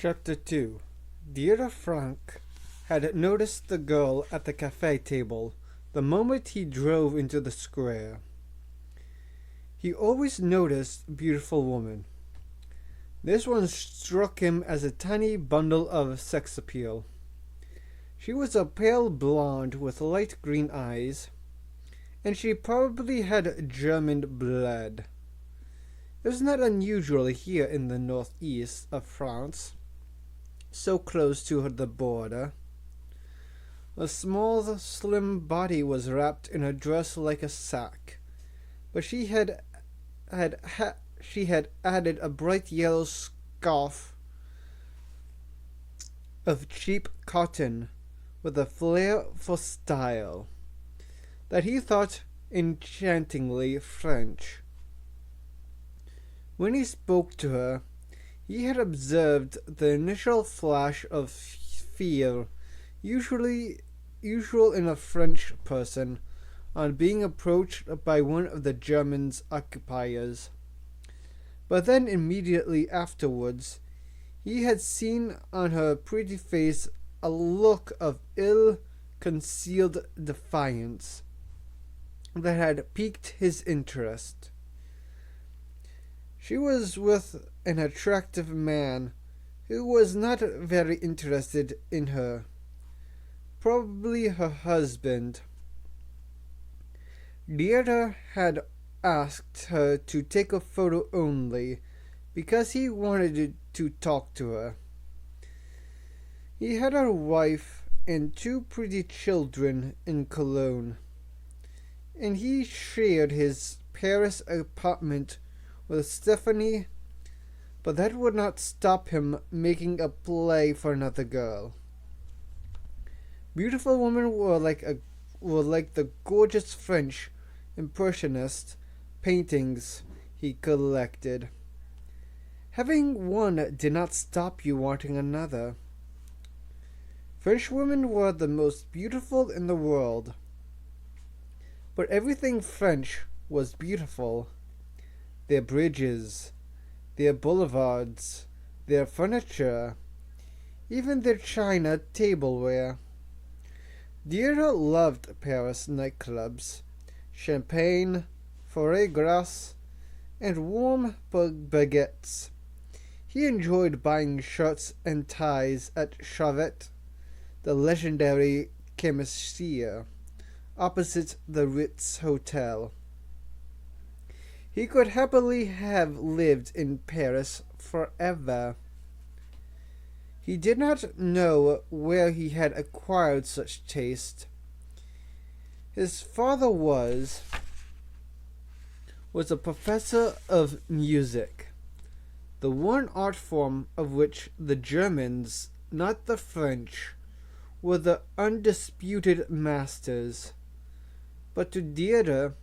Chapter 2. Dear Frank had noticed the girl at the cafe table the moment he drove into the square. He always noticed beautiful women. This one struck him as a tiny bundle of sex appeal. She was a pale blonde with light green eyes, and she probably had German blood. It was not unusual here in the northeast of France, so close to the border. A small, slim body was wrapped in a dress like a sack, but she had added a bright yellow scarf of cheap cotton with a flair for style that he thought enchantingly French. When he spoke to her, he had observed the initial flash of fear usual in a French person on being approached by one of the Germans' occupiers. But then immediately afterwards, he had seen on her pretty face a look of ill-concealed defiance that had piqued his interest. She was with an attractive man who was not very interested in her, probably her husband. Deirdre had asked her to take a photo only because he wanted to talk to her. He had a wife and two pretty children in Cologne, and he shared his Paris apartment with Stephanie, but that would not stop him making a play for another girl. Beautiful women were like the gorgeous French impressionist paintings he collected. Having one did not stop you wanting another. French women were the most beautiful in the world, but everything French was beautiful. Their bridges, their boulevards, their furniture, even their china tableware. Deirdre loved Paris nightclubs, champagne, foie gras, and warm baguettes. He enjoyed buying shirts and ties at Charvet, the legendary chemistry, opposite the Ritz Hotel. He could happily have lived in Paris forever. He did not know where he had acquired such taste. His father was a professor of music, the one art form of which the Germans, not the French, were the undisputed masters. But to Deirdre,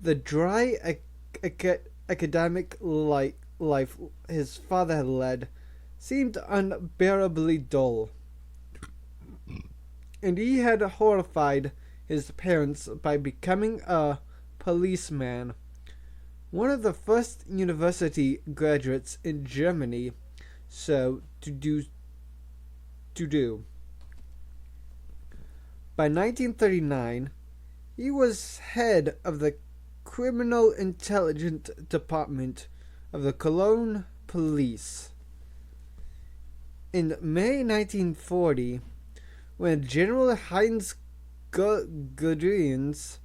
the dry academic life his father had led seemed unbearably dull, and he had horrified his parents by becoming a policeman, one of the first university graduates in Germany so to do. By 1939, he was head of the Criminal Intelligence Department of the Cologne Police. In May 1940, when General Heinz Guderian's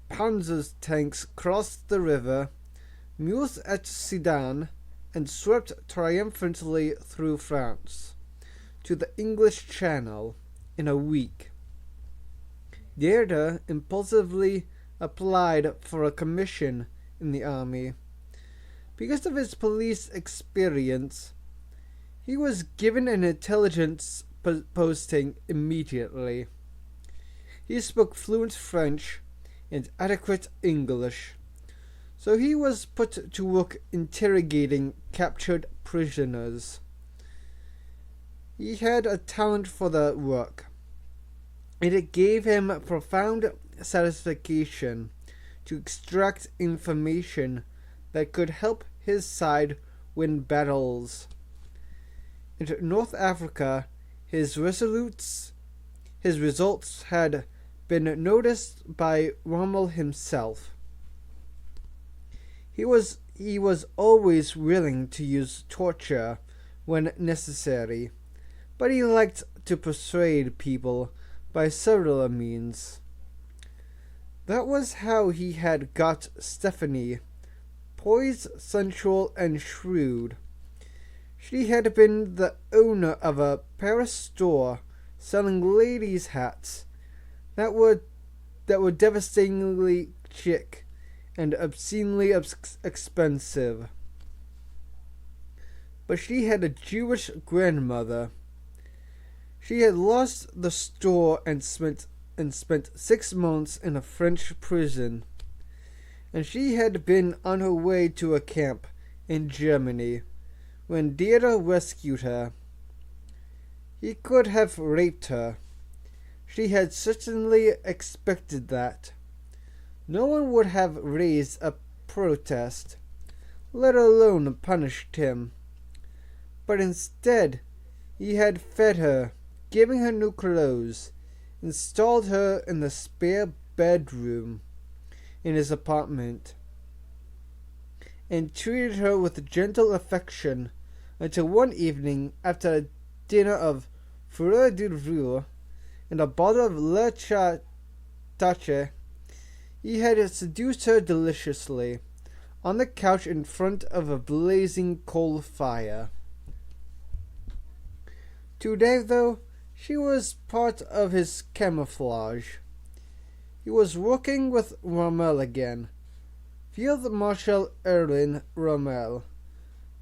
Panzer tanks crossed the river, mules at Sedan, and swept triumphantly through France to the English Channel in a week, Deirdre impulsively applied for a commission in the army. Because of his police experience, he was given an intelligence posting immediately. He spoke fluent French and adequate English, so he was put to work interrogating captured prisoners. He had a talent for the work, and it gave him profound satisfaction to extract information that could help his side win battles. In North Africa, his results had been noticed by Rommel himself. He was always willing to use torture when necessary, but he liked to persuade people by subtler means. That was how he had got Stephanie, poised, sensual, and shrewd. She had been the owner of a Paris store selling ladies' hats that were devastatingly chic and obscenely expensive. But she had a Jewish grandmother. She had lost the store and spent 6 months in a French prison, and she had been on her way to a camp in Germany when Deirdre rescued her. He could have raped her. She had certainly expected that. No one would have raised a protest, let alone punished him. But instead, he had fed her, given her new clothes, installed her in the spare bedroom in his apartment, and treated her with gentle affection until one evening, after a dinner of fleur de lis and a bottle of Le Tache, he had seduced her deliciously on the couch in front of a blazing coal fire. Today, though, she was part of his camouflage. He was working with Rommel again. Field Marshal Erwin Rommel,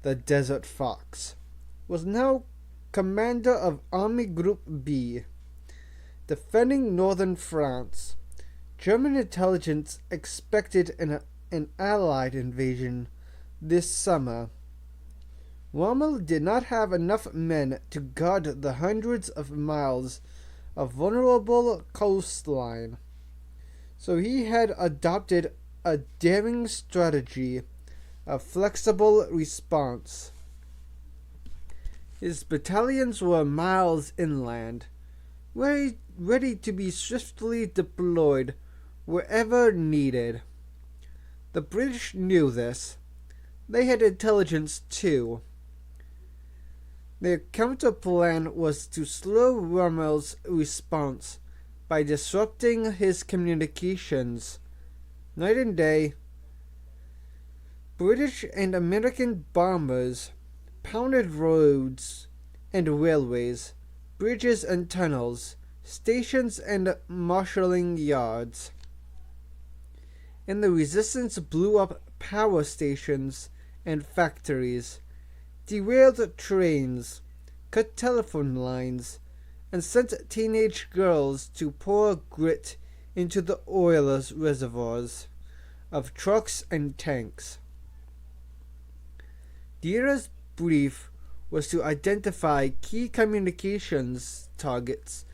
the Desert Fox, was now commander of Army Group B, defending northern France. German intelligence expected an Allied invasion this summer. Rommel did not have enough men to guard the hundreds of miles of vulnerable coastline, so he had adopted a daring strategy of flexible response. His battalions were miles inland, ready to be swiftly deployed wherever needed. The British knew this. They had intelligence too. Their counter-plan was to slow Rommel's response by disrupting his communications. Night and day, British and American bombers pounded roads and railways, bridges and tunnels, stations and marshalling yards. And the resistance blew up power stations and factories, derailed trains, cut telephone lines, and sent teenage girls to pour grit into the oil reservoirs of trucks and tanks. Deirdre's brief was to identify key communications targets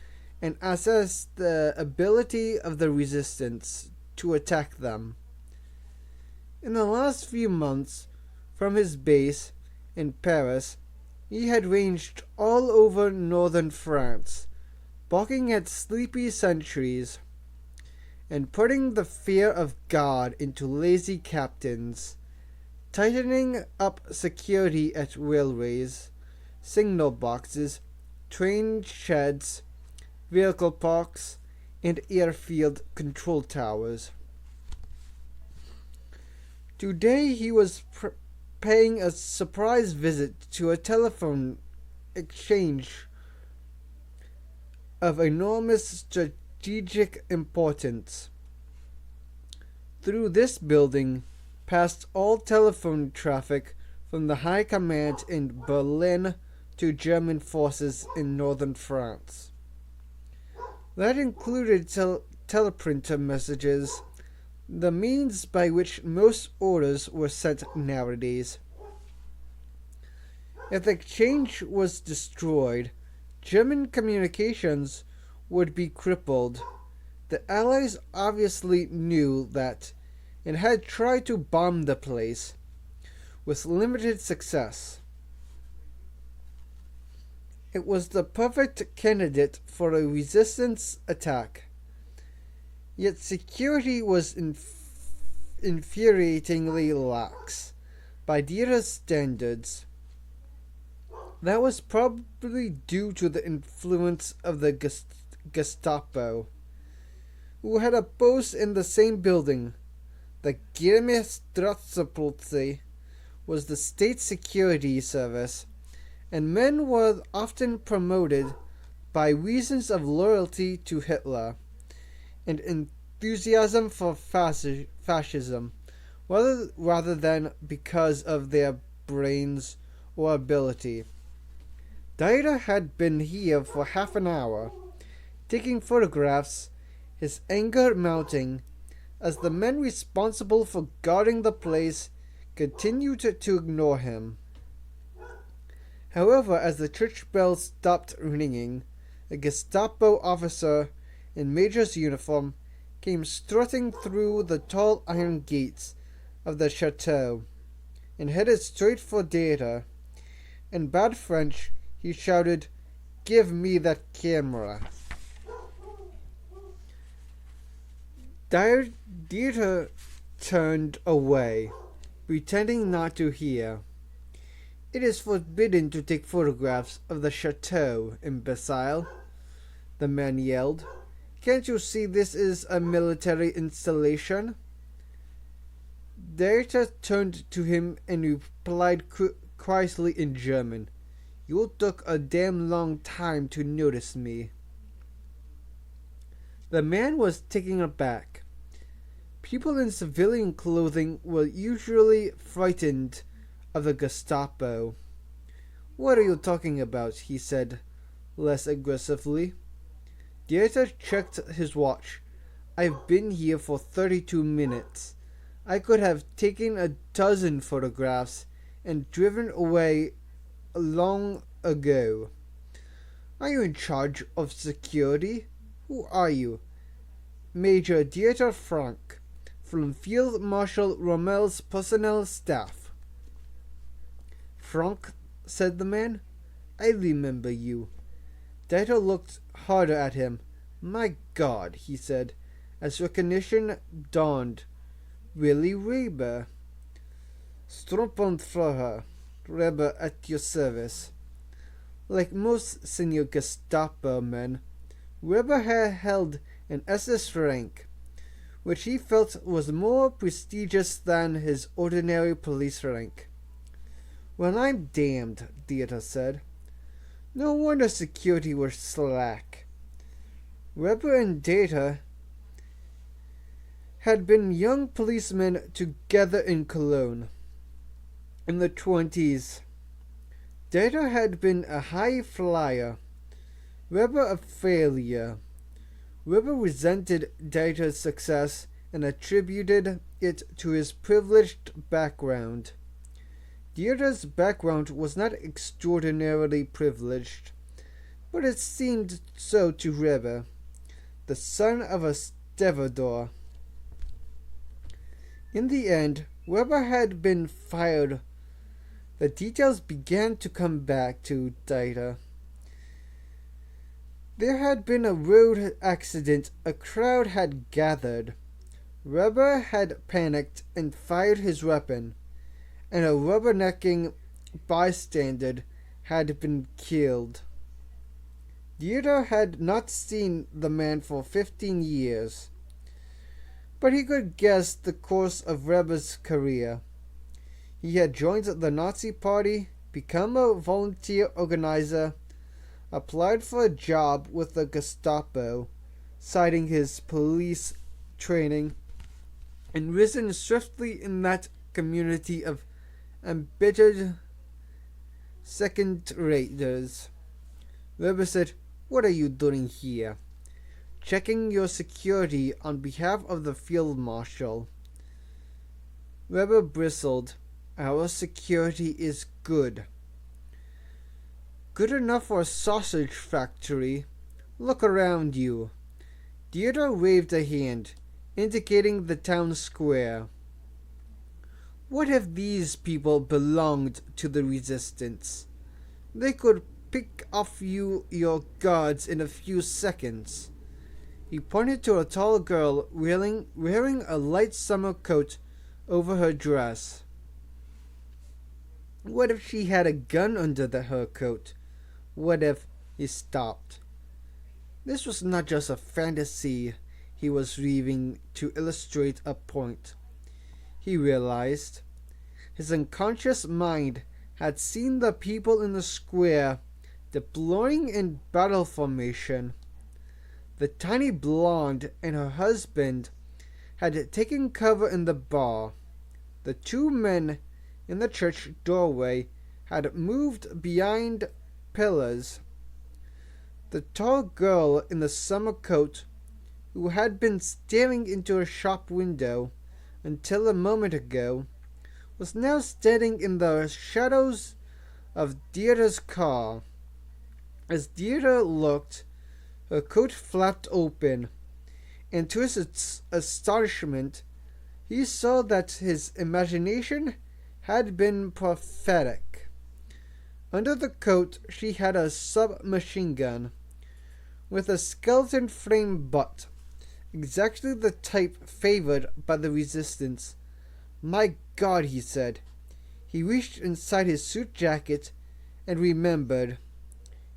and assess the ability of the resistance to attack them. In the last few months, from his base in Paris, he had ranged all over northern France, barking at sleepy sentries and putting the fear of God into lazy captains, tightening up security at railways, signal boxes, train sheds, vehicle parks, and airfield control towers. Today he was paying a surprise visit to a telephone exchange of enormous strategic importance. Through this building passed all telephone traffic from the High Command in Berlin to German forces in northern France. That included teleprinter messages, the means by which most orders were sent nowadays. If the exchange was destroyed, German communications would be crippled. The Allies obviously knew that and had tried to bomb the place, with limited success. It was the perfect candidate for a resistance attack. Yet security was infuriatingly lax by Dieter's standards. That was probably due to the influence of the Gestapo, who had a post in the same building. The Geheimdienstpolizei was the state security service, and men were often promoted by reasons of loyalty to Hitler and enthusiasm for fascism, rather than because of their brains or ability. Dieter had been here for half an hour, taking photographs, his anger mounting as the men responsible for guarding the place continued to ignore him. However, as the church bell stopped ringing, a Gestapo officer in major's uniform came strutting through the tall iron gates of the chateau and headed straight for Dieter. In bad French, he shouted, "Give me that camera." Dieter turned away, pretending not to hear. "It is forbidden to take photographs of the chateau, imbecile," the man yelled. "Can't you see this is a military installation?" Dieter turned to him and replied quietly in German, "You took a damn long time to notice me." The man was taken aback. People in civilian clothing were usually frightened of the Gestapo. "What are you talking about?" he said, less aggressively. Dieter checked his watch. "I've been here for 32 minutes. I could have taken a dozen photographs and driven away long ago. Are you in charge of security? Who are you?" "Major Dieter Frank, from Field Marshal Rommel's personnel staff." "Frank," said the man, "I remember you." Dieter looked harder at him. "My God," he said, as recognition dawned. "Really, Weber?" "Sturmbannführer, Weber at your service." Like most senior Gestapo men, Weber had held an SS rank, which he felt was more prestigious than his ordinary police rank. "Well, I'm damned," Dieter said. "No wonder security was slack." Weber and Dieter had been young policemen together in Cologne in the 20s. Dieter had been a high flyer, Weber a failure. Weber resented Dieter's success and attributed it to his privileged background. Dieter's background was not extraordinarily privileged, but it seemed so to Weber, the son of a stevedore. In the end, Weber had been fired. The details began to come back to Dieter. There had been a road accident. A crowd had gathered. Weber had panicked and fired his weapon, and a rubbernecking bystander had been killed. Dieter had not seen the man for 15 years, but he could guess the course of Weber's career. He had joined the Nazi Party, become a volunteer organizer, applied for a job with the Gestapo, citing his police training, and risen swiftly in that community of embittered second-raters. Weber said, "What are you doing here?" "Checking your security on behalf of the Field Marshal." Weber bristled. "Our security is good." "Good enough for a sausage factory. Look around you." Dieter waved a hand, indicating the town square. "What if these people belonged to the resistance? They could pick off you your guards in a few seconds." He pointed to a tall girl wearing a light summer coat over her dress. What if she had a gun under her coat? What if... He stopped. This was not just a fantasy he was weaving to illustrate a point. He realized his unconscious mind had seen the people in the square deploying in battle formation. The tiny blonde and her husband had taken cover in the bar. The two men in the church doorway had moved behind pillars. The tall girl in the summer coat, who had been staring into a shop window until a moment ago, was now standing in the shadows of Deirdre's car. As Deirdre looked, her coat flapped open, and to his astonishment, he saw that his imagination had been prophetic. Under the coat she had a submachine gun with a skeleton frame butt, exactly the type favored by the resistance. "My God," he said. He reached inside his suit jacket and remembered.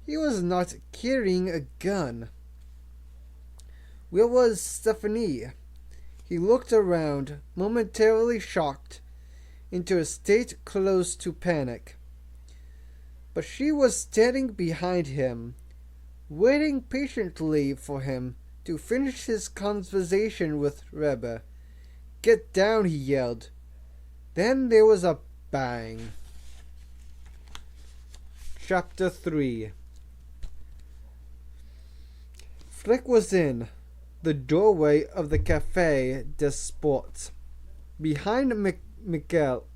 He was not carrying a gun. Where was Stephanie? He looked around, momentarily shocked, into a state close to panic. But she was standing behind him, waiting patiently for him to finish his conversation with Reba. "Get down," he yelled. Then there was a bang. Chapter 3. Flick was in the doorway of the Café des Sports, behind Miguel,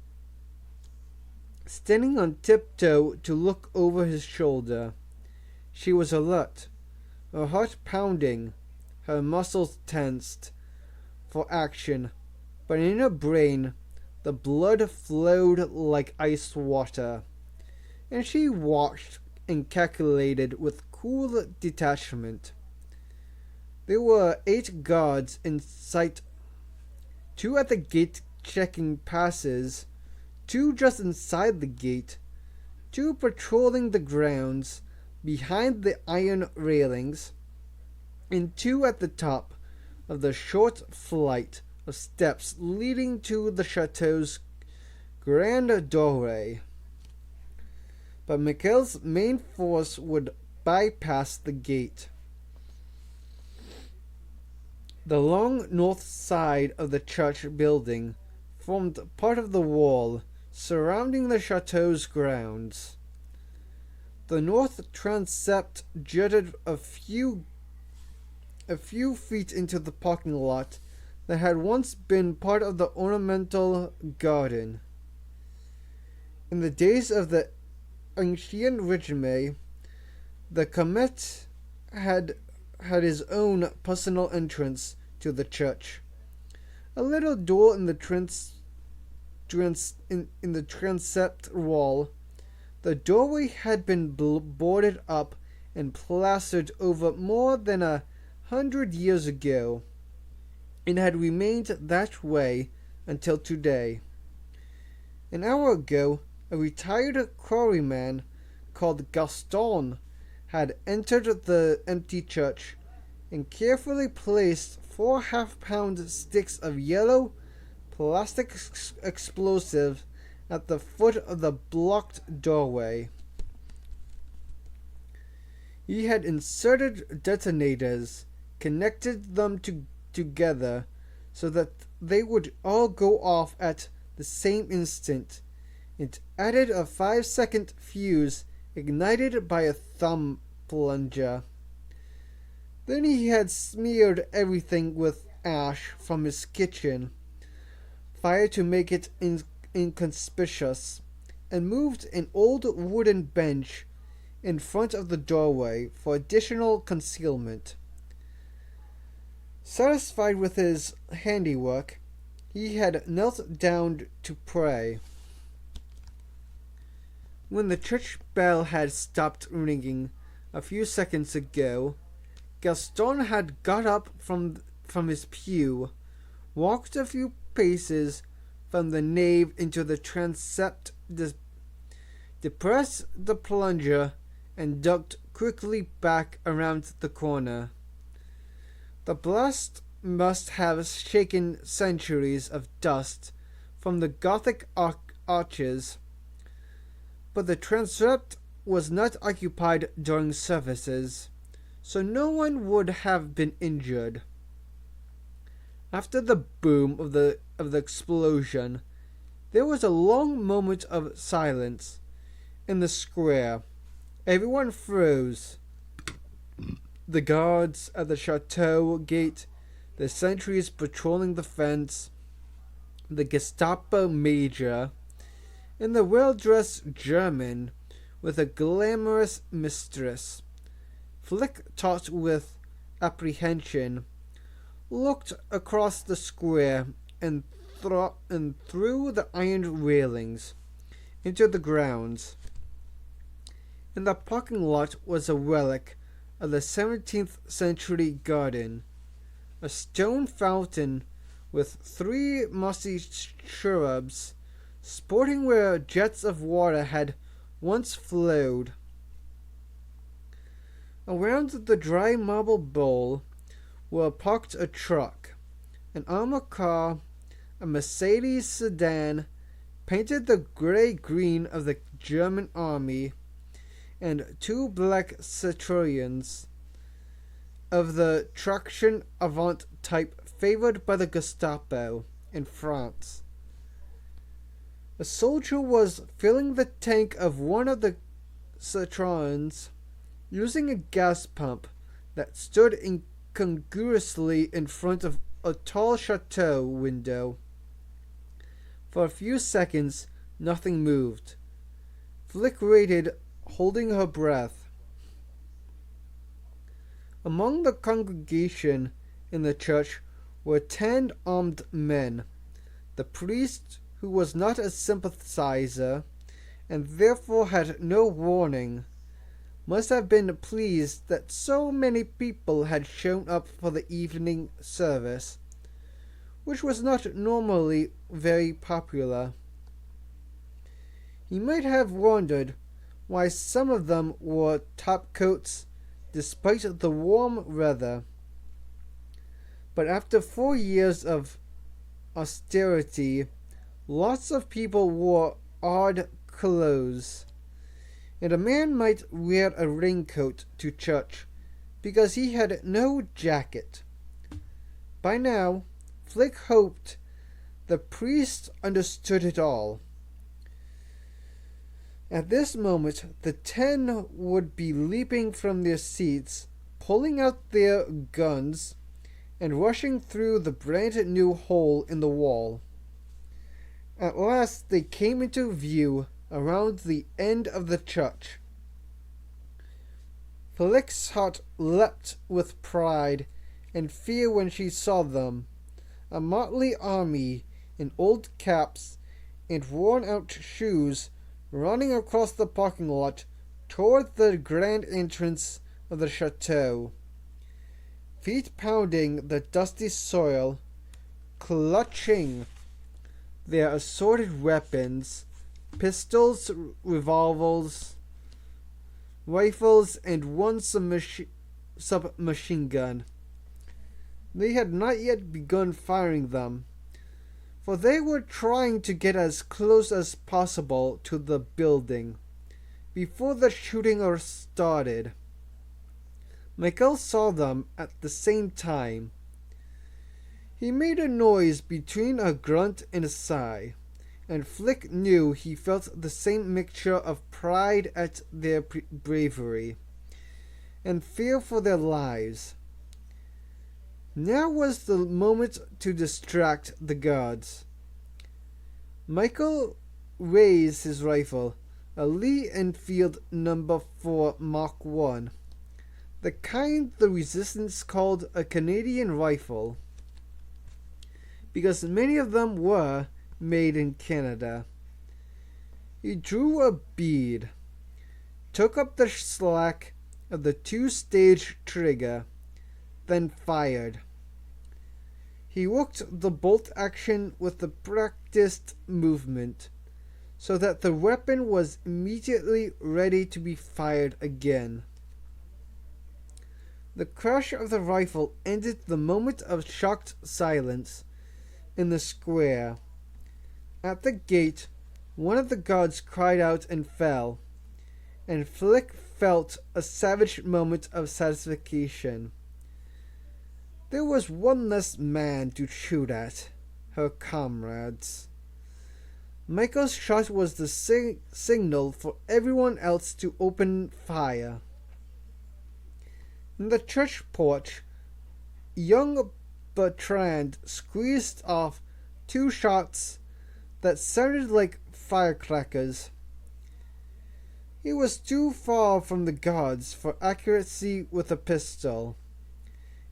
standing on tiptoe to look over his shoulder. She was alert, her heart pounding, her muscles tensed for action, but in her brain the blood flowed like ice water, and she watched and calculated with cool detachment. There were 8 guards in sight, 2 at the gate checking passes, 2 just inside the gate, 2 patrolling the grounds behind the iron railings, and 2 at the top of the short flight of steps leading to the chateau's grand doorway. But Mikhail's main force would bypass the gate. The long north side of the church building formed part of the wall surrounding the chateau's grounds. The north transept jutted a few feet into the parking lot that had once been part of the ornamental garden. In the days of the ancient regime, the Comet had his own personal entrance to the church. A little door in the transept wall. The doorway had been boarded up and plastered over more than 100 years ago, and had remained that way until today. An hour ago, a retired quarryman called Gaston had entered the empty church and carefully placed 4 half-pound sticks of yellow plastic explosive at the foot of the blocked doorway. He had inserted detonators, connected them together so that they would all go off at the same instant, and added a 5-second fuse ignited by a thumb plunger. Then he had smeared everything with ash from his kitchen fire to make it inconspicuous, and moved an old wooden bench in front of the doorway for additional concealment. Satisfied with his handiwork, he had knelt down to pray. When the church bell had stopped ringing a few seconds ago, Gaston had got up from his pew, walked a few paces from the nave into the transept, depressed the plunger, and ducked quickly back around the corner. The blast must have shaken centuries of dust from the Gothic arches, but the transept was not occupied during services, so no one would have been injured. After the boom of the explosion, there was a long moment of silence in the square. Everyone froze. The guards at the chateau gate, the sentries patrolling the fence, the Gestapo major, and the well-dressed German with a glamorous mistress. Flick, taut with apprehension, looked across the square and through the iron railings into the grounds. In the parking lot was a relic of the 17th century garden, a stone fountain with 3 mossy shrubs sporting where jets of water had once flowed. Around the dry marble bowl were parked a truck, an armored car, a Mercedes sedan painted the gray-green of the German army, and 2 black Citroëns of the traction avant type favored by the Gestapo in France. A soldier was filling the tank of one of the Citroëns using a gas pump that stood incongruously in front of a tall chateau window. For a few seconds, nothing moved. Flick waited, holding her breath. Among the congregation in the church were 10 armed men. The priest, who was not a sympathizer and therefore had no warning, must have been pleased that so many people had shown up for the evening service, which was not normally very popular. He might have wondered why some of them wore topcoats despite the warm weather. But after 4 years of austerity, lots of people wore odd clothes, and a man might wear a raincoat to church because he had no jacket. By now, Flick hoped the priest understood it all. At this moment, the 10 would be leaping from their seats, pulling out their guns, and rushing through the brand new hole in the wall. At last they came into view around the end of the church. Flick's heart leapt with pride and fear when she saw them, a motley army in old caps and worn-out shoes, running across the parking lot toward the grand entrance of the chateau, feet pounding the dusty soil, clutching their assorted weapons, pistols, revolvers, rifles, and one submachine gun. They had not yet begun firing them, for they were trying to get as close as possible to the building before the shooting started. Michael saw them at the same time. He made a noise between a grunt and a sigh, and Flick knew he felt the same mixture of pride at their bravery and fear for their lives. Now was the moment to distract the guards. Michael raised his rifle, a Lee Enfield No. 4 Mark 1, the kind the resistance called a Canadian rifle, because many of them were made in Canada. He drew a bead, took up the slack of the two-stage trigger, then fired. He worked the bolt action with the practiced movement, so that the weapon was immediately ready to be fired again. The crash of the rifle ended the moment of shocked silence in the square. At the gate, one of the guards cried out and fell, and Flick felt a savage moment of satisfaction. There was one less man to shoot at, her comrades. Michael's shot was the signal for everyone else to open fire. In the church porch, young Bertrand squeezed off 2 shots that sounded like firecrackers. He was too far from the guards for accuracy with a pistol,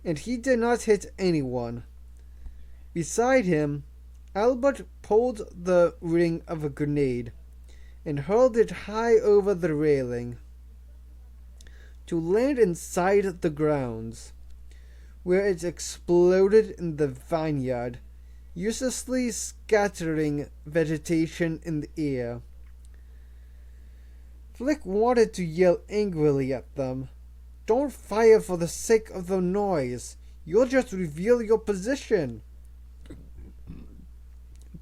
and he did not hit anyone. Beside him, Albert pulled the ring of a grenade and hurled it high over the railing to land inside the grounds, where it exploded in the vineyard, uselessly scattering vegetation in the air. Flick wanted to yell angrily at them, "Don't fire for the sake of the noise. You'll just reveal your position."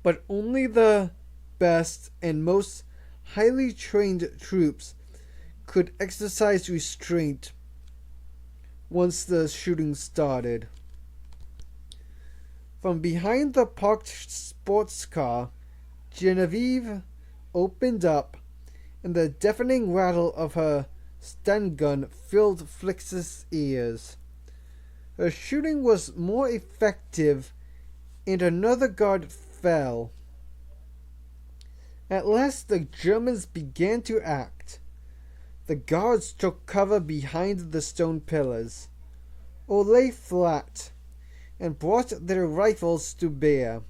But only the best and most highly trained troops could exercise restraint once the shooting started. From behind the parked sports car, Genevieve opened up, and the deafening rattle of her stun gun filled Flick's ears. Her shooting was more effective, and another guard fell. At last the Germans began to act. The guards took cover behind the stone pillars, or lay flat, and brought their rifles to bear.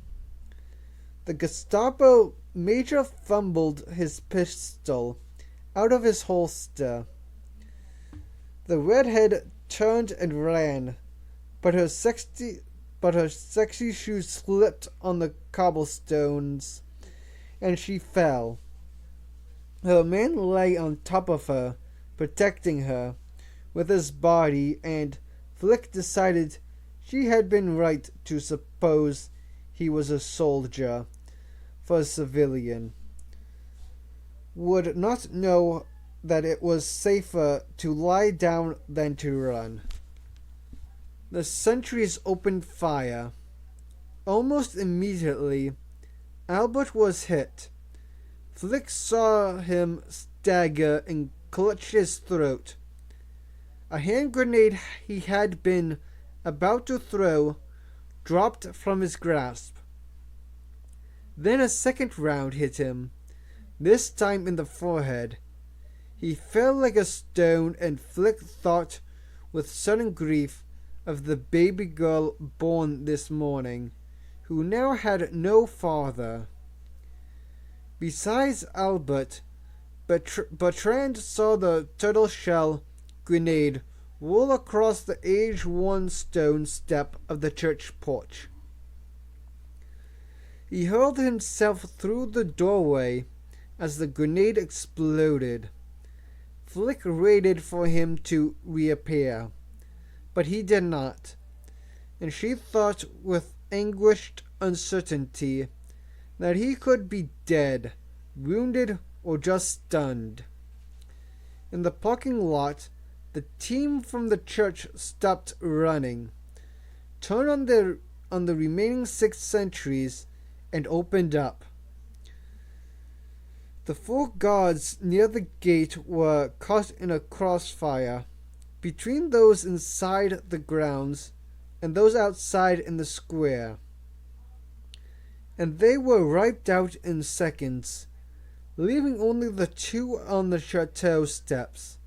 The Gestapo major fumbled his pistol out of his holster. The redhead turned and ran, but her sexy shoes slipped on the cobblestones, and she fell. Her man lay on top of her, protecting her with his body, and Flick decided she had been right to suppose he was a soldier, for a civilian would not know that it was safer to lie down than to run. The sentries opened fire. Almost immediately, Albert was hit. Flick saw him stagger and clutch his throat. A hand grenade he had been about to throw dropped from his grasp. Then a second round hit him, this time in the forehead. He fell like a stone, and Flick thought with sudden grief of the baby girl born this morning, who now had no father. Besides Albert, Bertrand saw the turtle shell grenade roll across the age-worn stone step of the church porch. He hurled himself through the doorway as the grenade exploded. Flick waited for him to reappear, but he did not, and she thought with anguished uncertainty that he could be dead, wounded, or just stunned. In the parking lot, the team from the church stopped running, turned on the remaining 6 sentries, and opened up. The 4 guards near the gate were caught in a crossfire between those inside the grounds and those outside in the square, and they were wiped out in seconds, leaving only the 2 on the chateau steps.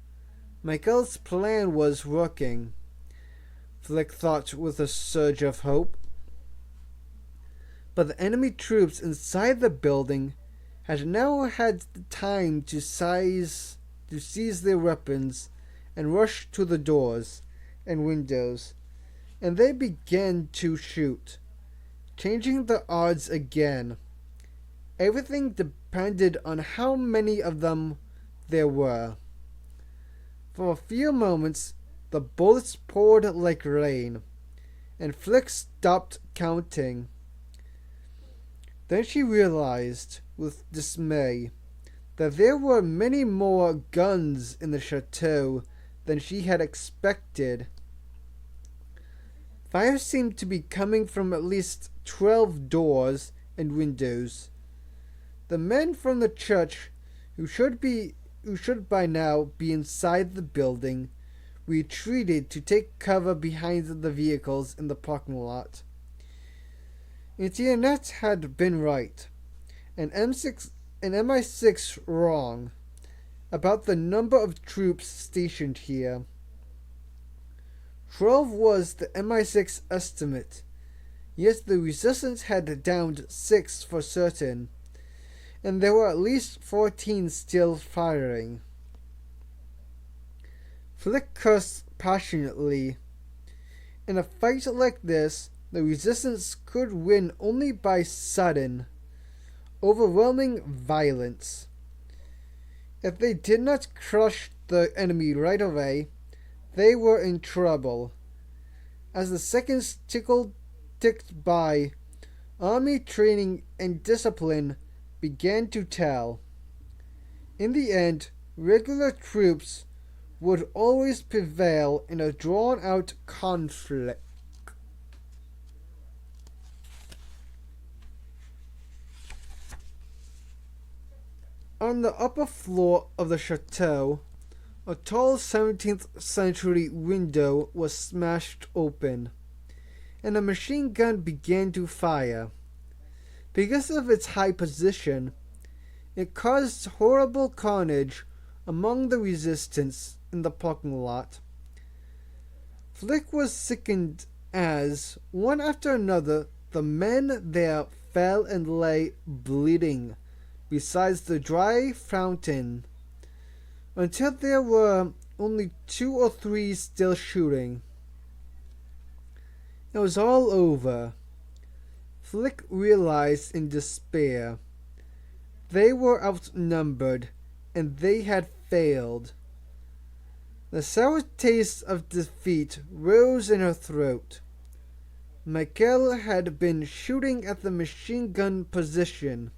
Michael's plan was working, Flick thought with a surge of hope. But the enemy troops inside the building had now had the time to seize their weapons and rush to the doors and windows, and they began to shoot, changing the odds again. Everything depended on how many of them there were. For a few moments, the bullets poured like rain, and Flick stopped counting. Then she realized, with dismay, that there were many more guns in the chateau than she had expected. Fire seemed to be coming from at least 12 doors and windows. The men from the church, who should by now be inside the building, retreated to take cover behind the vehicles in the parking lot. Antoinette had been right, and MI6 wrong, about the number of troops stationed here. 12 was the MI6 estimate, yet the resistance had downed 6 for certain, and there were at least 14 still firing. Flick cursed passionately. In a fight like this, the resistance could win only by sudden, overwhelming violence. If they did not crush the enemy right away, they were in trouble. As the seconds ticked by, army training and discipline began to tell. In the end, regular troops would always prevail in a drawn-out conflict. On the upper floor of the chateau, a tall 17th century window was smashed open, and a machine gun began to fire. Because of its high position, it caused horrible carnage among the resistance in the parking lot. Flick was sickened as, one after another, the men there fell and lay bleeding beside the dry fountain, until there were only 2 or 3 still shooting. It was all over. Flick realized in despair. They were outnumbered, and they had failed. The sour taste of defeat rose in her throat. Michael had been shooting at the machine gun position.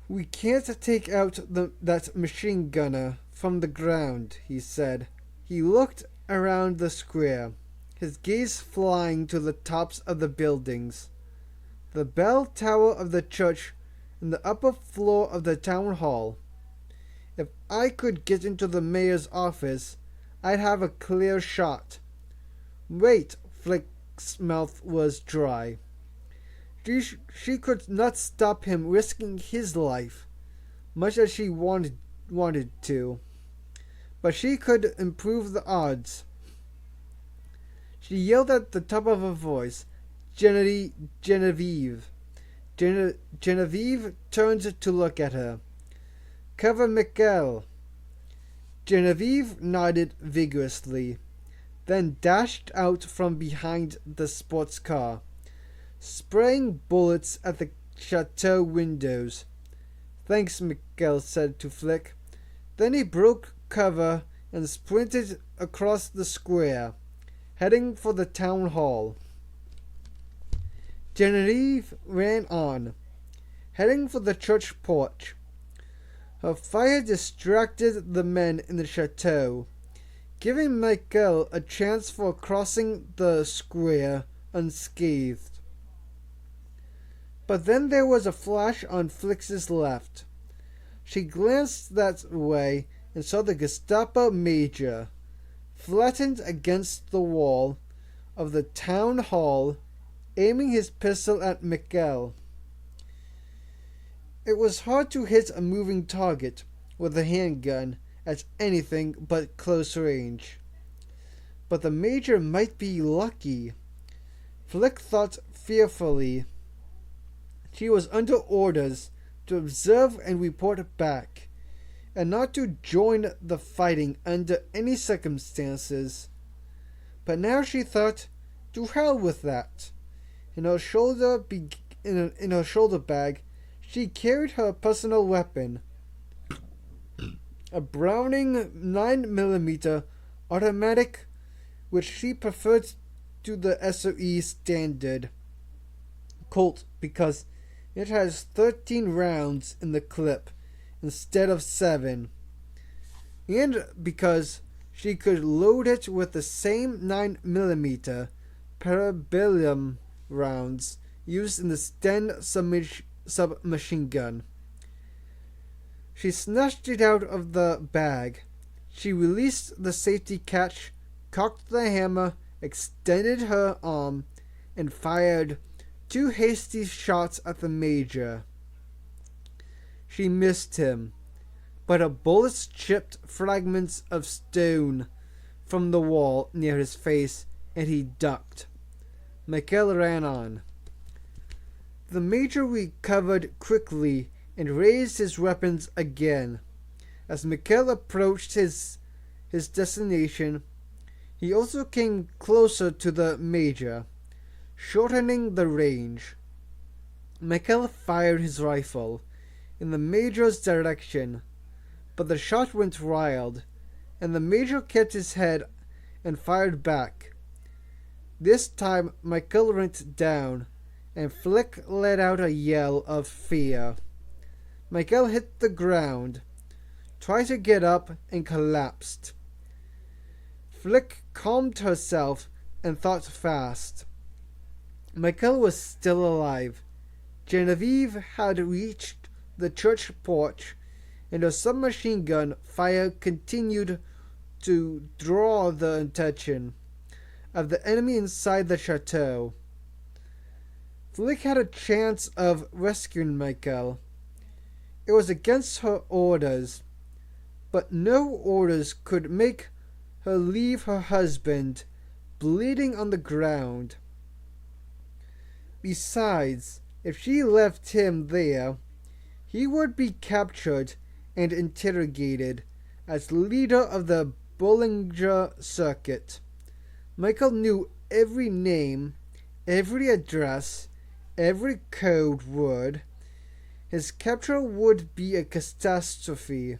"We can't take out that machine gunner from the ground," he said. He looked around the square, his gaze flying to the tops of the buildings. The bell tower of the church and the upper floor of the town hall. If I could get into the mayor's office, I'd have a clear shot. Wait, Flick's mouth was dry. She could not stop him risking his life, much as she wanted to. But she could improve the odds. She yelled at the top of her voice, Genevieve. Genevieve turned to look at her. "Cover Michael." Genevieve nodded vigorously, then dashed out from behind the sports car, spraying bullets at the chateau windows. "Thanks," Michael said to Flick. Then he broke cover and sprinted across the square, heading for the town hall. Genevieve ran on, heading for the church porch. Her fire distracted the men in the chateau, giving Michael a chance for crossing the square unscathed. But then there was a flash on Flick's left. She glanced that way and saw the Gestapo major, flattened against the wall of the town hall, aiming his pistol at Michael. It was hard to hit a moving target with a handgun at anything but close range. But the major might be lucky. Flick thought fearfully. she was under orders to observe and report back, and not to join the fighting under any circumstances. But now she thought, to hell with that. In her shoulder bag, she carried her personal weapon, a Browning 9mm automatic, which she preferred to the SOE standard Colt because it has 13 rounds in the clip instead of 7, and because she could load it with the same 9mm parabellum rounds used in the Sten submachine gun. She snatched it out of the bag. She released the safety catch, cocked the hammer, extended her arm, and fired 2 hasty shots at the Major. She missed him, but her bullets chipped fragments of stone from the wall near his face, and he ducked. Michael ran on. The Major recovered quickly and raised his weapons again. As Michael approached his destination, he also came closer to the Major, shortening the range. Michael fired his rifle in the Major's direction, but the shot went wild, and the Major kept his head and fired back. This time Michael went down, and Flick let out a yell of fear. Michael hit the ground, tried to get up, and collapsed. Flick calmed herself and thought fast. Michael was still alive. Genevieve had reached the church porch, and her submachine gun fire continued to draw the attention of the enemy inside the chateau. Flick had a chance of rescuing Michael. It was against her orders, but no orders could make her leave her husband bleeding on the ground. Besides, if she left him there, he would be captured and interrogated as leader of the Bollinger Circuit. Michael knew every name, every address, every code word. His capture would be a catastrophe.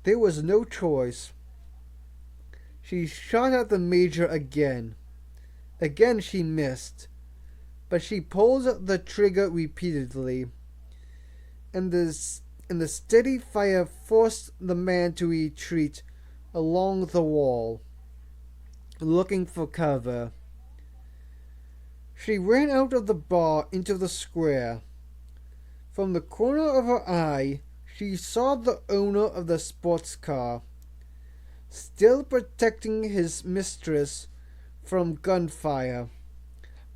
There was no choice. She shot at the Major again. Again she missed, but she pulled the trigger repeatedly, and the steady fire forced the man to retreat along the wall, looking for cover. She ran out of the bar into the square. From the corner of her eye, she saw the owner of the sports car, still protecting his mistress from gunfire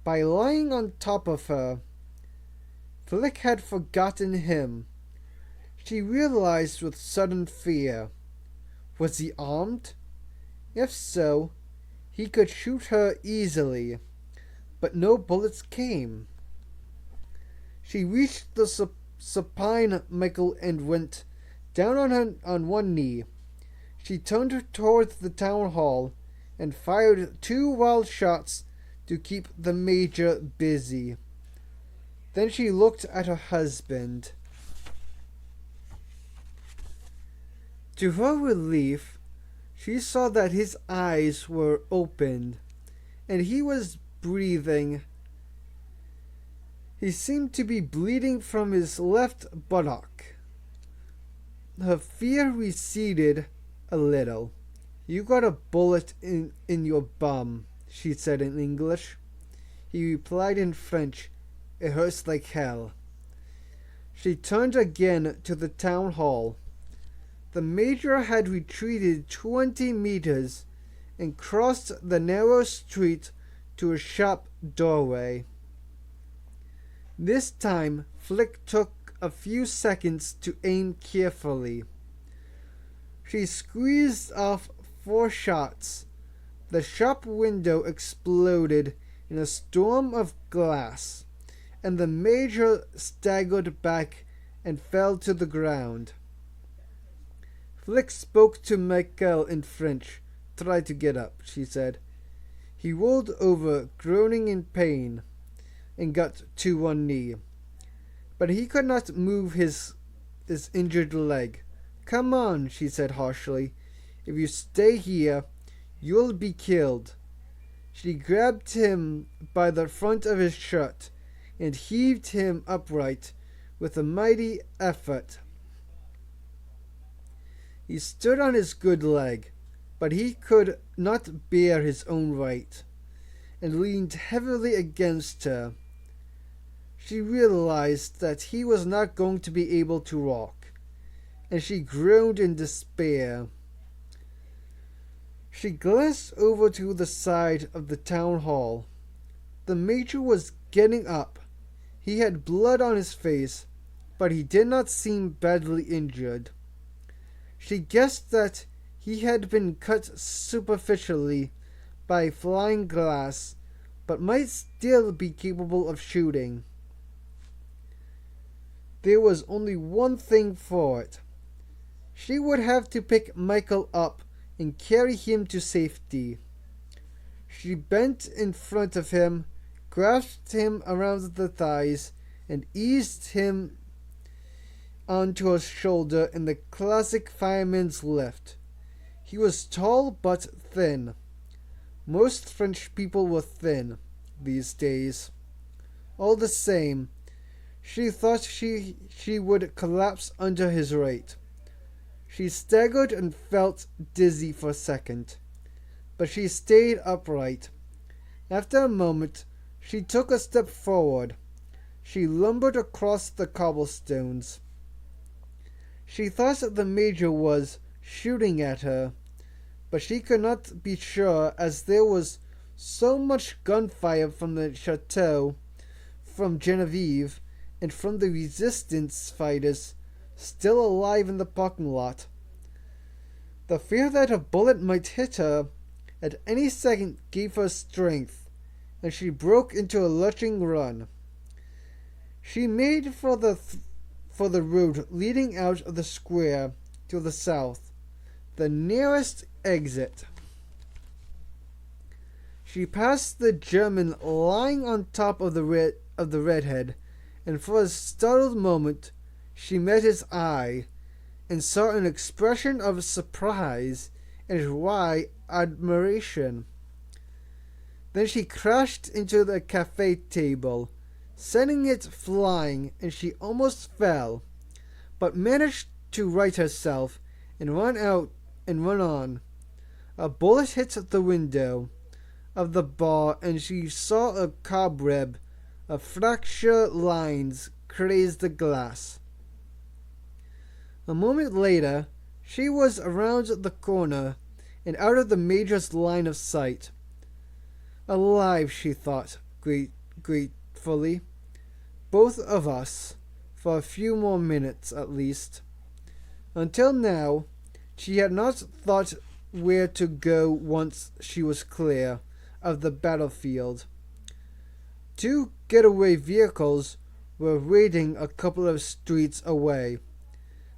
by lying on top of her. Flick had forgotten him. She realized with sudden fear. Was he armed? If so, he could shoot her easily, but no bullets came. She reached the supine Michael and went down on one knee. She turned towards the town hall and fired 2 wild shots to keep the Major busy. Then she looked at her husband. To her relief, she saw that his eyes were opened, and he was breathing. He seemed to be bleeding from his left buttock. Her fear receded a little. "You got a bullet in your bum," she said in English. He replied in French, "It hurts like hell." She turned again to the town hall. The Major had retreated 20 meters and crossed the narrow street to a shop doorway. This time, Flick took a few seconds to aim carefully. She squeezed off 4 shots. The shop window exploded in a storm of glass, and the Major staggered back and fell to the ground. Flick spoke to Michael in French. "Try to get up," she said. He rolled over, groaning in pain, and got to one knee. But he could not move his injured leg. "Come on," she said harshly. "If you stay here, you'll be killed." She grabbed him by the front of his shirt and heaved him upright with a mighty effort. He stood on his good leg, but he could not bear his own weight, and leaned heavily against her. She realized that he was not going to be able to walk, and she groaned in despair. She glanced over to the side of the town hall. The Major was getting up. He had blood on his face, but he did not seem badly injured. She guessed that he had been cut superficially by flying glass, but might still be capable of shooting. There was only one thing for it. She would have to pick Michael up and carry him to safety. She bent in front of him, grasped him around the thighs, and eased him onto her shoulder in the classic fireman's lift. He was tall but thin. Most French people were thin these days. All the same, she thought she would collapse under his weight. She staggered and felt dizzy for a second, but she stayed upright. After a moment, she took a step forward. She lumbered across the cobblestones. She thought the Major was shooting at her, but she could not be sure as there was so much gunfire from the chateau, from Genevieve, and from the resistance fighters still alive in the parking lot. The fear that a bullet might hit her at any second gave her strength, and she broke into a lurching run. She made for the road leading out of the square to the south, the nearest exit. She passed the German lying on top of the redhead, and for a startled moment she met his eye and saw an expression of surprise and wry admiration. Then she crashed into the cafe table, sending it flying, and she almost fell, but managed to right herself and run out and run on. A bullet hit the window of the bar, and she saw a cobweb of fracture lines graze the glass. A moment later, she was around the corner and out of the Major's line of sight. Alive, she thought gratefully. Both of us, for a few more minutes at least. Until now, she had not thought where to go once she was clear of the battlefield. 2 getaway vehicles were waiting a couple of streets away,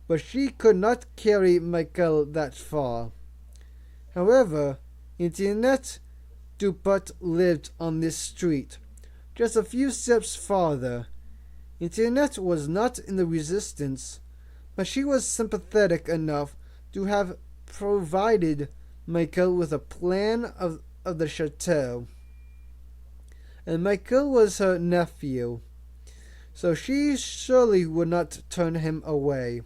but she could not carry Michael that far. However, Antoinette Dupont lived on this street, just a few steps farther. Antoinette was not in the resistance, but she was sympathetic enough to have provided Michael with a plan of the chateau. And Michael was her nephew, so she surely would not turn him away.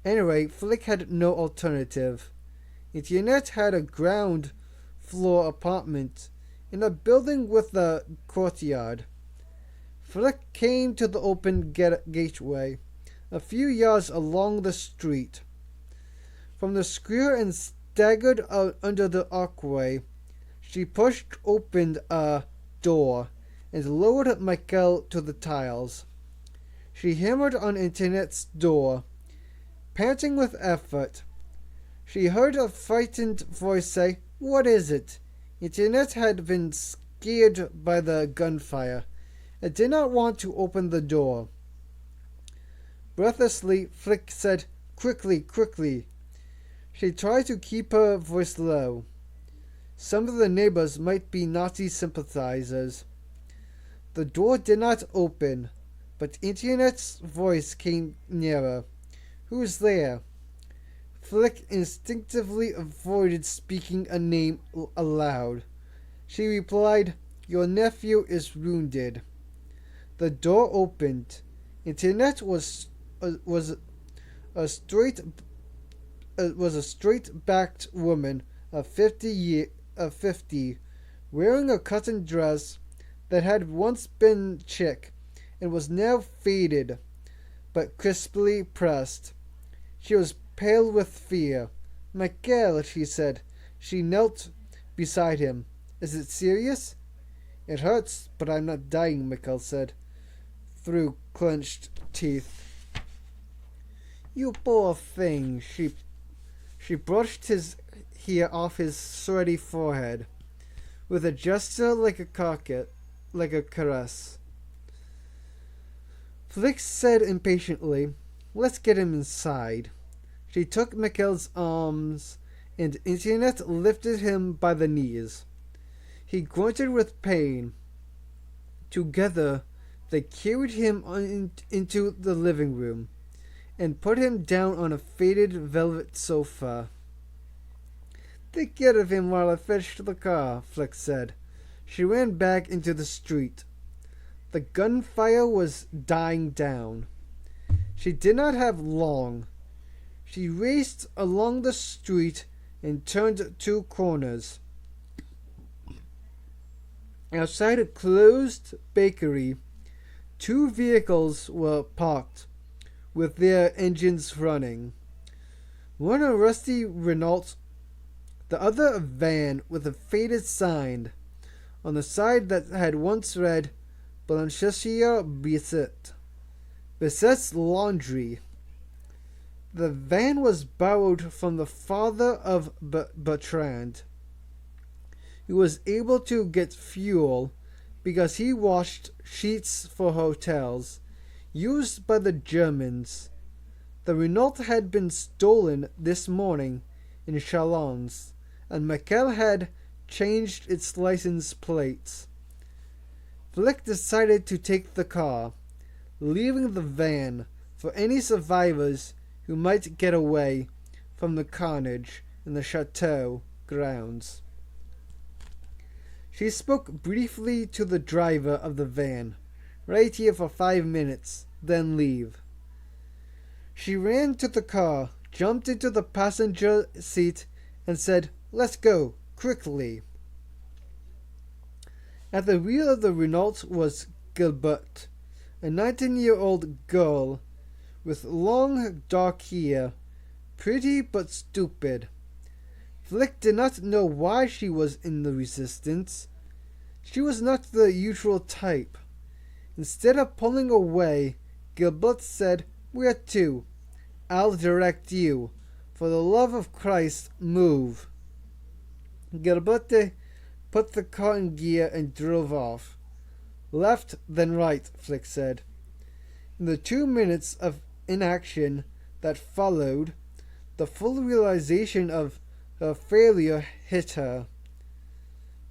Anyway, Flick had no alternative. Antoinette had a ground floor apartment in a building with a courtyard. Flick came to the open gateway, a few yards along the street. From the square and staggered out under the archway, she pushed open a door and lowered Michael to the tiles. She hammered on Antoinette's door, panting with effort. She heard a frightened voice say, "What is it?" Antoinette had been scared by the gunfire, I did not want to open the door. Breathlessly, Flick said, "Quickly, quickly." She tried to keep her voice low. Some of the neighbors might be Nazi sympathizers. The door did not open, but Antoinette's voice came nearer. "Who's there?" Flick instinctively avoided speaking a name aloud. She replied, "Your nephew is wounded." The door opened. Antoinette was a straight-backed woman of 50, wearing a cotton dress that had once been chic and was now faded but crisply pressed. She was pale with fear. "Michael," she said. She knelt beside him. "Is it serious?" "It hurts, but I'm not dying," Michael said, through clenched teeth. "You poor thing." She brushed his hair off his sweaty forehead with a gesture like a caress. Flick said impatiently, "Let's get him inside." She took Michael's arms, and Antoinette lifted him by the knees. He grunted with pain. Together, they carried him into the living room and put him down on a faded velvet sofa. "Take care of him while I fetch the car," Flick said. She ran back into the street. The gunfire was dying down. She did not have long. She raced along the street and turned two corners. Outside a closed bakery, two vehicles were parked, with their engines running. One a rusty Renault, the other a van with a faded sign on the side that had once read Blanchisserie Bisset, Bisset's Laundry. The van was borrowed from the father of Bertrand. He was able to get fuel because he washed sheets for hotels used by the Germans. The Renault had been stolen this morning in Chalons, and Michael had changed its license plates. Flick decided to take the car, leaving the van for any survivors who might get away from the carnage in the chateau grounds. She spoke briefly to the driver of the van. "Right here for 5 minutes, then leave." She ran to the car, jumped into the passenger seat, and said, "Let's go, quickly." At the wheel of the Renault was Gilbert, a 19-year-old girl with long dark hair, pretty but stupid. Flick did not know why she was in the resistance. She was not the usual type. Instead of pulling away, Gilbert said, "Where to?" "I'll direct you. For the love of Christ, move." Gilbert put the car in gear and drove off. "Left, then right," Flick said. In the 2 minutes of inaction that followed, the full realization of her failure hit her.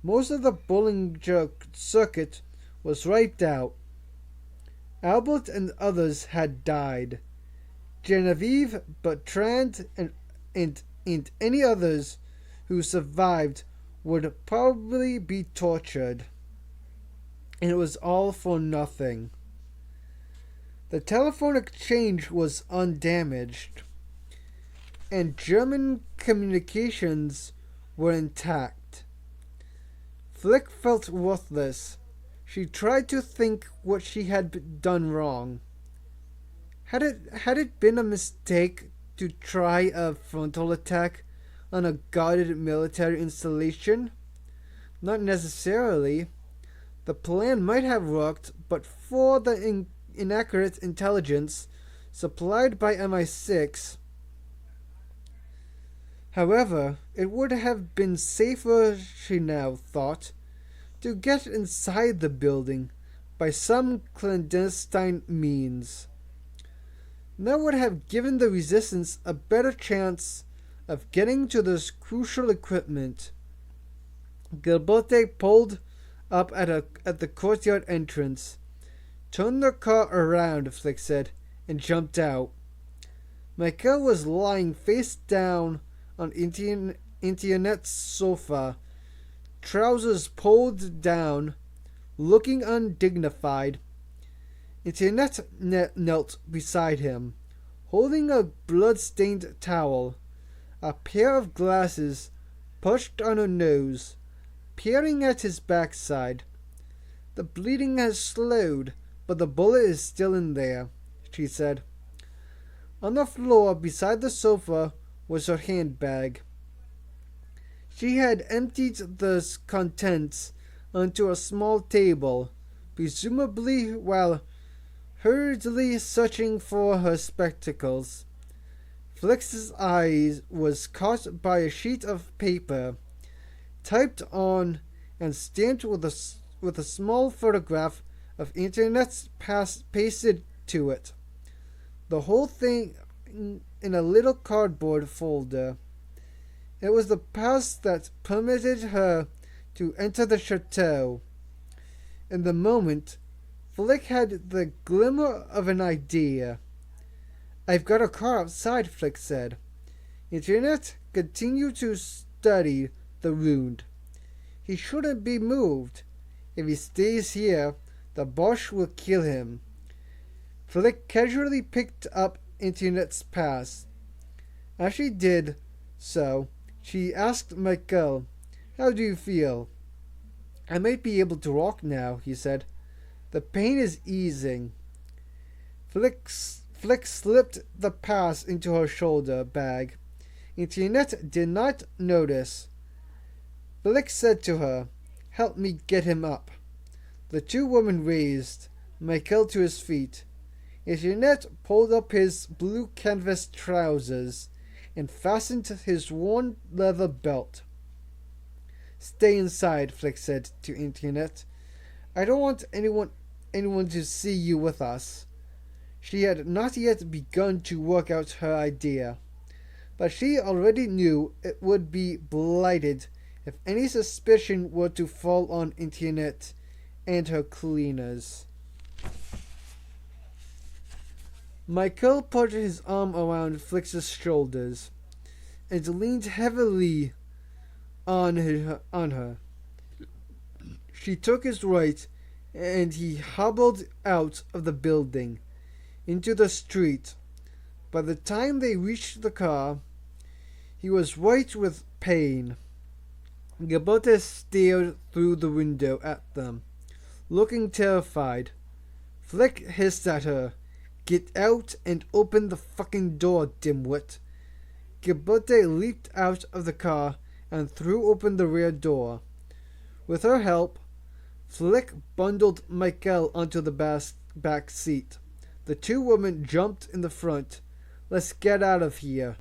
Most of the Bollinger Circuit was wiped out. Albert and others had died. Genevieve, Bertrand, and any others who survived would probably be tortured. And it was all for nothing. The telephone exchange was undamaged, and German communications were intact. Flick felt worthless. She tried to think what she had done wrong. Had it been a mistake to try a frontal attack on a guarded military installation? Not necessarily. The plan might have worked, but for the inaccurate intelligence supplied by MI6. However, it would have been safer, she now thought, to get inside the building by some clandestine means. That would have given the resistance a better chance of getting to this crucial equipment. Gilbote pulled up at the courtyard entrance. "Turn the car around," Flick said, and jumped out. Michael was lying face down on Antoinette's sofa, trousers pulled down, looking undignified. Antoinette knelt beside him, holding a blood-stained towel, a pair of glasses perched on her nose, peering at his backside. "The bleeding has slowed, but the bullet is still in there," she said. On the floor beside the sofa was her handbag. She had emptied the contents onto a small table, presumably while hurriedly searching for her spectacles. Flick's eye was caught by a sheet of paper, typed on and stamped with a small photograph of Antoinette's pasted to it. The whole thing in a little cardboard folder. It was the pass that permitted her to enter the chateau. In the moment, Flick had the glimmer of an idea. "I've got a car outside," Flick said. Antoinette continued to study the wound. "He shouldn't be moved. If he stays here, the Boche will kill him." Flick casually picked up Antoinette's pass. As she did so, she asked Michael, "How do you feel?" "I might be able to walk now," he said. "The pain is easing." Flick slipped the pass into her shoulder bag. Antoinette did not notice. Flick said to her, "Help me get him up." The two women raised Michael to his feet. Antoinette pulled up his blue canvas trousers and fastened his worn leather belt. "Stay inside," Flick said to Antoinette. "I don't want anyone to see you with us." She had not yet begun to work out her idea, but she already knew it would be blighted if any suspicion were to fall on Antoinette and her cleaners. Michael put his arm around Flick's shoulders and leaned heavily on her. She took his right, and he hobbled out of the building into the street. By the time they reached the car, he was white with pain. Gilbote stared through the window at them, looking terrified. Flick hissed at her, "Get out and open the fucking door, dimwit." Gilbote leaped out of the car and threw open the rear door. With her help, Flick bundled Michael onto the back seat. The two women jumped in the front. "Let's get out of here."